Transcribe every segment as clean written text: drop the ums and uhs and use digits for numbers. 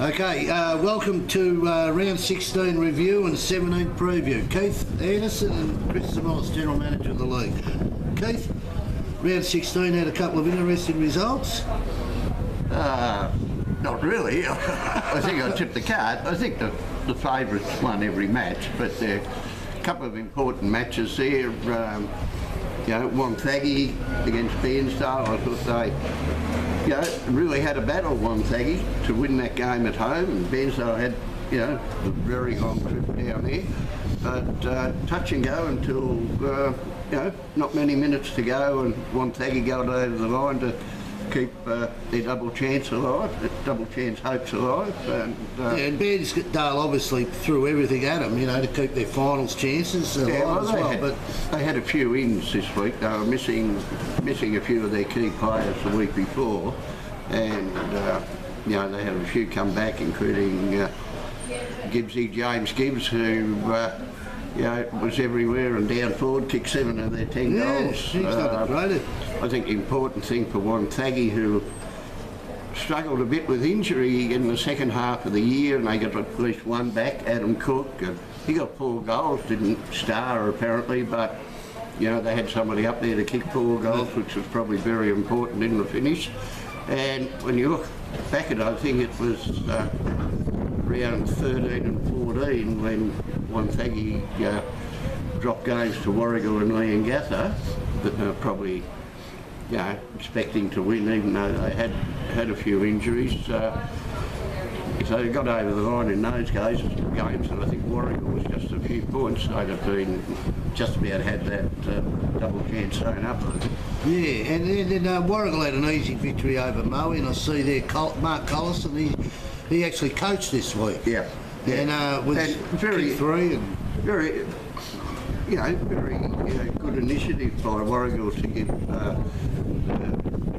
Okay, welcome to round 16 review and 17 preview. Keith Anderson and Chris Simonis, General Manager of the league. Keith, round 16 had a couple of interesting results. Not really. I think I tipped the card. I think the favourites won every match, but there are a couple of important matches there. Wonthaggi against Bairnsdale. I thought they really had a battle, Wonthaggi, to win that game at home, and Bairnsdale had a very long trip down there, but touch and go until not many minutes to go, and Wonthaggi got over the line to keep their double chance hopes alive. And Bairnsdale obviously threw everything at them, to keep their finals chances alive as well. But they had a few ins this week. They were missing a few of their key players the week before, and they had a few come back, including James Gibbs, who was everywhere and down forward, kicked 7 of their 10 goals. He's not great. I think the important thing for Wonthaggi, who struggled a bit with injury in the second half of the year, and they got at least one back, Adam Cook, and he got 4 goals, didn't star apparently, but they had somebody up there to kick 4 goals, which was probably very important in the finish. And when you look back at it, I think it was round 13 and 14 when Wonthaggi dropped games to Warragul and Leongatha, that they were probably expecting to win, even though they had a few injuries. So they got over the line in those games, and I think Warragul was just a few points. They'd have been just about had that double chance thrown up. Yeah, and then Warragul had an easy victory over Moe, and I see there Mark Collison, he actually coached this week. Yeah. And was very 3 and very good initiative by Warragul to give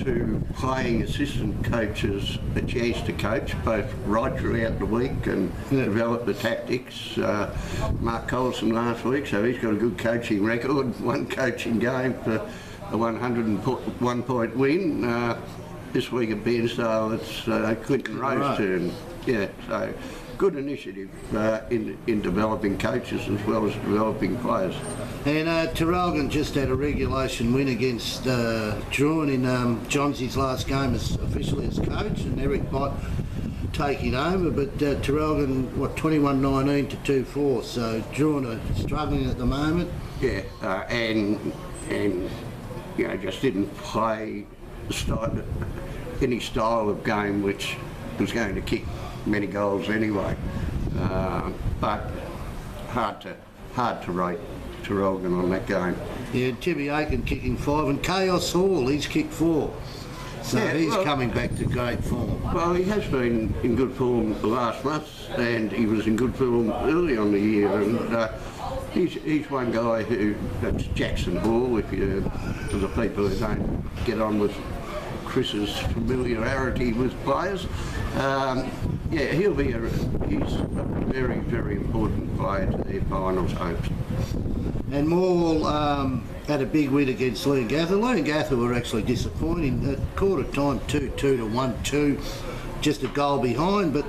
to playing assistant coaches a chance to coach both right throughout the week and develop the tactics. Mark Collison last week, so he's got a good coaching record, one coaching game for a 101 point win. This week at Bairnsdale it's Clinton Rowe's turn. So good initiative in developing coaches as well as developing players. And Terrelgan just had a regulation win against Druin in Johns's last game officially as coach, and Eric Bott taking over, but Terrelgan, 21-19 to 2-4, so Druin are struggling at the moment. Yeah, and just didn't play any style of game which was going to kick many goals anyway, but hard to rate Terrelgan on that game. Yeah, Timmy Aiken kicking 5, and Chaos Hall, he's kicked 4. So he's coming back to great form. Well, he has been in good form the last month, and he was in good form early on the year, and he's one guy that's Jackson Hall, for the people who don't get on with Chris's familiarity with players. He's a very, very important player to their finals hopes. And Morwell had a big win against Leongatha. Leongatha were actually disappointing. At quarter time, 2-2 to 1-2, just a goal behind, but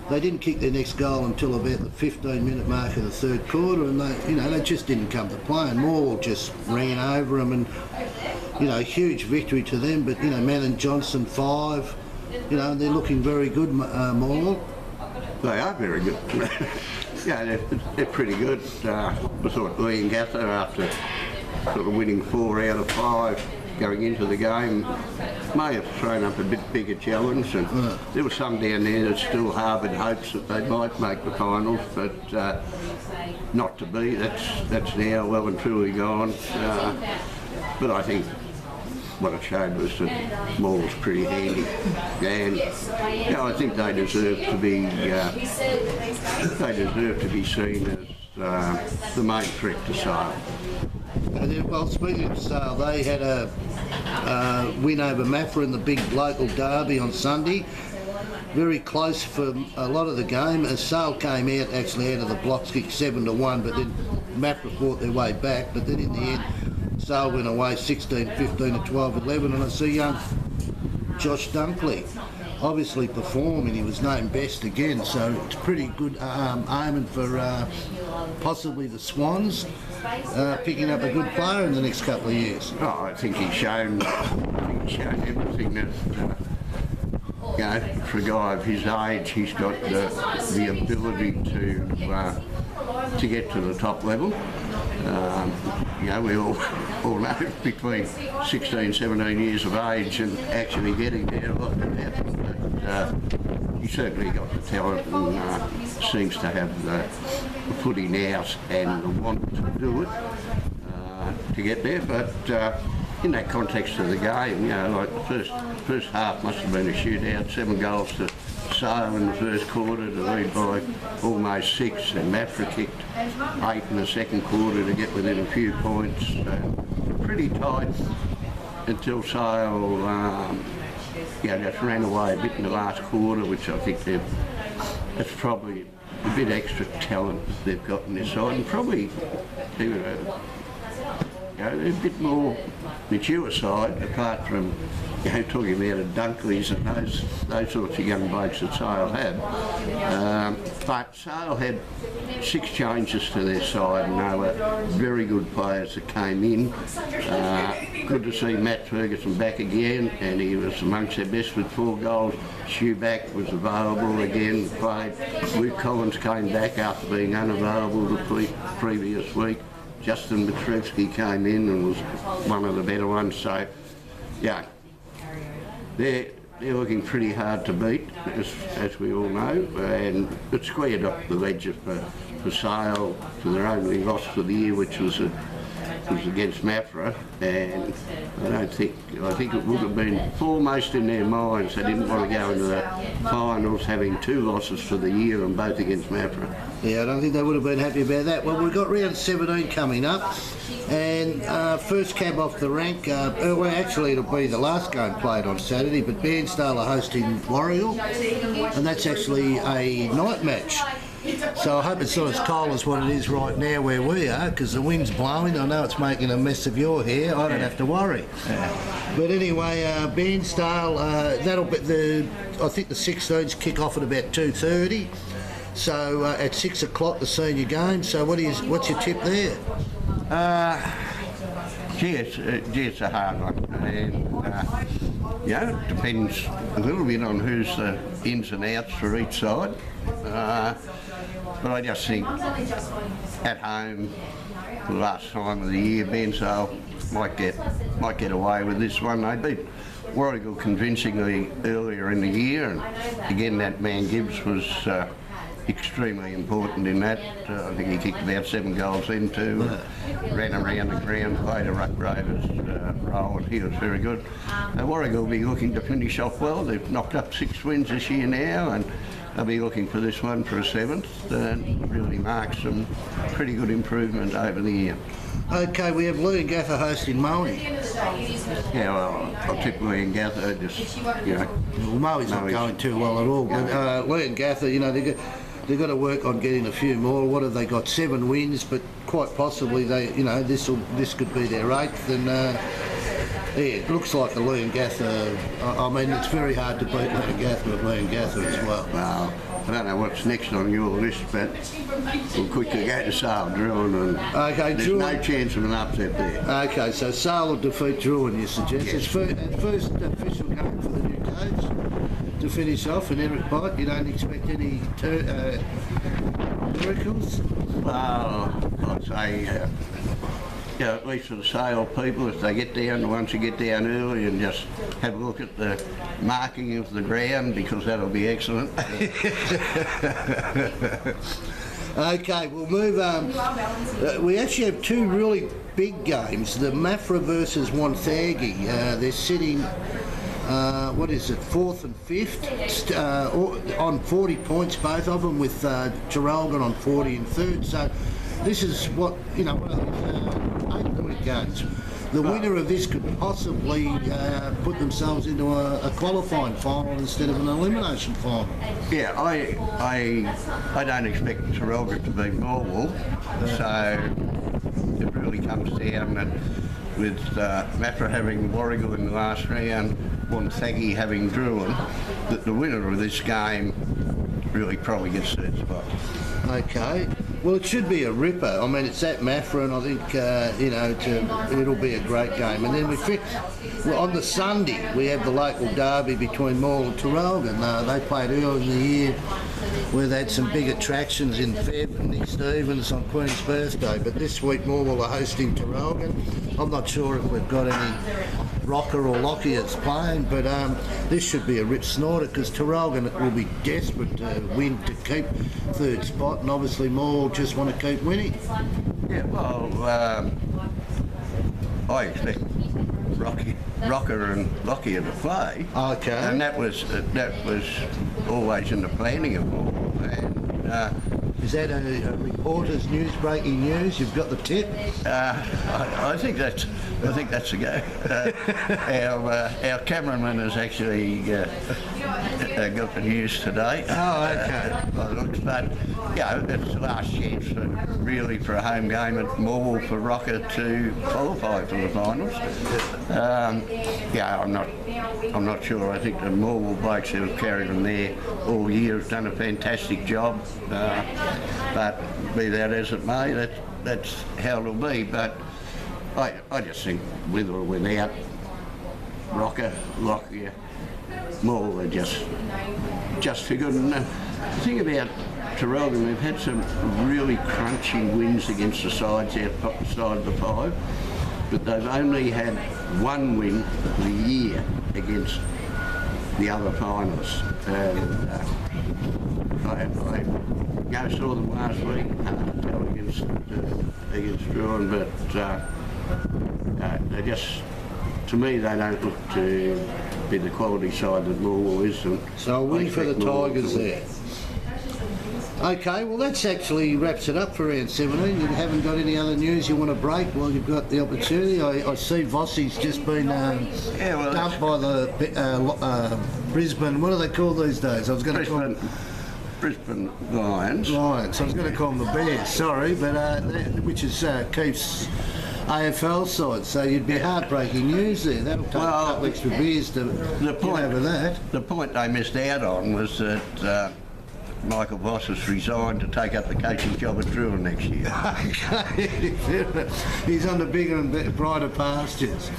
they didn't kick their next goal until about the 15-minute mark of the third quarter, and they just didn't come to play. And Morwell just ran over them, and huge victory to them. But Mann and Johnson 5. They're looking very good, Morwell. They are very good. They're pretty good. I thought Leongatha, after sort of winning 4 out of 5 going into the game, may have thrown up a bit bigger challenge, and there was some down there that still harboured hopes that they might make the finals, but not to be. That's now well and truly gone. But I think what it showed was that Morwell's pretty handy, and I think they deserve to be seen as the main threat to Sale. And then, well, speaking of Sale, they had a win over Maffra in the big local derby on Sunday. Very close for a lot of the game. As Sale came out of the blocks, kicked 7-1, but then Maffra fought their way back. But then in the end, Sale went away 16-15 to 12-11, and I see young Josh Dunkley. obviously perform, and he was named best again, so it's pretty good omen for possibly the Swans picking up a good player in the next couple of years. Oh, I think he's shown everything that, for a guy of his age, he's got the ability to get to the top level. We all know between 16, 17 years of age and actually getting there, a lot can happen. But he certainly got the talent and seems to have the footing out and the want to do it to get there. But in that context of the game, like the first half must have been a shootout, 7 goals to Sale in the first quarter to lead by almost 6, and Mafra kicked 8 in the second quarter to get within a few points. Pretty tight until Sale just ran away a bit in the last quarter, which I think that's probably a bit extra talent they've got in this side, and probably they're a bit more mature side, apart from talking about the Dunkley's and those sorts of young blokes that Sale had. But Sale had 6 changes to their side, and they were very good players that came in. Good to see Matt Ferguson back again, and he was amongst their best with 4 goals. Shoeback was available again, played. Luke Collins came back after being unavailable the previous week. Justin Matrevsky came in and was one of the better ones, so they're looking pretty hard to beat, as we all know, and it squared up the ledger for Sale for their only loss for the year, which was against Mafra, and I think it would have been foremost in their minds. They didn't want to go into the finals having 2 losses for the year and both against Mafra. Yeah, I don't think they would have been happy about that. Well, we've got round 17 coming up, and first cab off the rank, actually it'll be the last game played on Saturday, but Bairnsdale are hosting Warragul, and that's actually a night match. So I hope it's not as cold as what it is right now where we are, because the wind's blowing. I know it's making a mess of your hair. I don't have to worry. But anyway, Bairnsdale, that'll be I think the 16s kick off at about 2:30. So at 6 o'clock the senior game. So what's your tip there? It's a hard one, and it depends a little bit on who's the ins and outs for each side. But I just think at home, for the last time of the year, Bairnsdale might get away with this one. They beat Warragul convincingly earlier in the year, and again that man Gibbs was extremely important in that. I think he kicked about 7 goals into, ran around the ground, played a ruck rovers role, and he was very good. Warragul will be looking to finish off well. They've knocked up 6 wins this year now, and they'll be looking for this one for a 7th, and really marks some pretty good improvement over the year. Okay, we have Leongatha hosting Moe. Yeah, well, I'll tip Leongatha, Well, Moe's not going too well at all, but Leongatha, they've got to work on getting a few more. What have they got? 7 wins, but quite possibly this could be their 8th, and it looks like a Leongatha. I mean, it's very hard to beat Leongatha with Leongatha as well. Well, I don't know what's next on your list, but we'll quickly go to Sale Druin, and there's no chance of an upset there. Okay, so Sale will defeat Druin, you suggest? Yes. It's first official game for the new coach to finish off, and Eric Bott, you don't expect any miracles? Well, I'd say, at least for the Sale people, if they get down, once you get down early and just have a look at the marking of the ground, because that'll be excellent. Okay, we'll move on. We actually have 2 really big games. The Mafra versus Wonthaggi. They're sitting, 4th and 5th, on 40 points, both of them, with Traralgon on 40 and 3rd. So this is 8-point games. The winner of this could possibly put themselves into a qualifying final instead of an elimination final. Yeah, I don't expect Traralgon to beat Morwell, so it really comes down that with Mappa having Warragul in the last round, Wonthaggi having Druin, that the winner of this game really probably gets third spot. Okay. Well, it should be a ripper. I mean, it's at Mafra, and I think, you know, it'll be a great game. And then well, on the Sunday, we have the local derby between Maul and Traralgon. They played earlier in the year where they had some big attractions in Feb and Nick Stevens on Queen's birthday. But this week, Maul are hosting Traralgon. I'm not sure if we've got any Rocker or Lockiers playing, but this should be a rip snorter because Traralgon will be desperate to win to keep third spot, and obviously Maul just want to keep winning. Yeah, well, I expect Rocker and Lockyer to play. Okay. And that was always in the planning of Maul. And is that a reporter's news, breaking news? You've got the tip? I think that's a go. Our cameraman has actually got the news today. Oh, okay. But yeah, it's the last chance really for a home game at Maul for Rocker to qualify for the finals. Yeah, I'm not sure. I think the Maul blokes who have carried them there all year have done a fantastic job. But be that as it may, that's how it'll be. But I just think with or without Rocker, Lockyer, Maul are just too good. And the thing about Traralgon, we've had some really crunchy wins against the sides outside the five, but they've only had one win the year against the other finalists. And I saw them last week against Druin, but they just, to me, they don't look to be the quality side that Maul is. And so a win for the Tigers there. Okay, well that's actually wraps it up for round 17. You haven't got any other news you want to break? Well, you've got the opportunity. I see Vossi's just been dumped by the Brisbane. What are they called these days? I was going to call them Brisbane Lions. Lions. I was going to call them the Bears. Sorry, but which is Keith's AFL side. So you'd be heartbreaking news there. That'll take a couple extra beers to get over that. The point they missed out on was that Michael Voss has resigned to take up the coaching job at Druin next year. Okay, he's on the bigger and brighter pastures.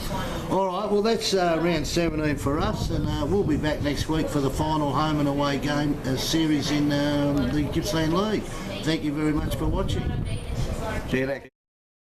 All right, well that's round 17 for us, and we'll be back next week for the final home and away game series in the Gippsland League. Thank you very much for watching. See you next.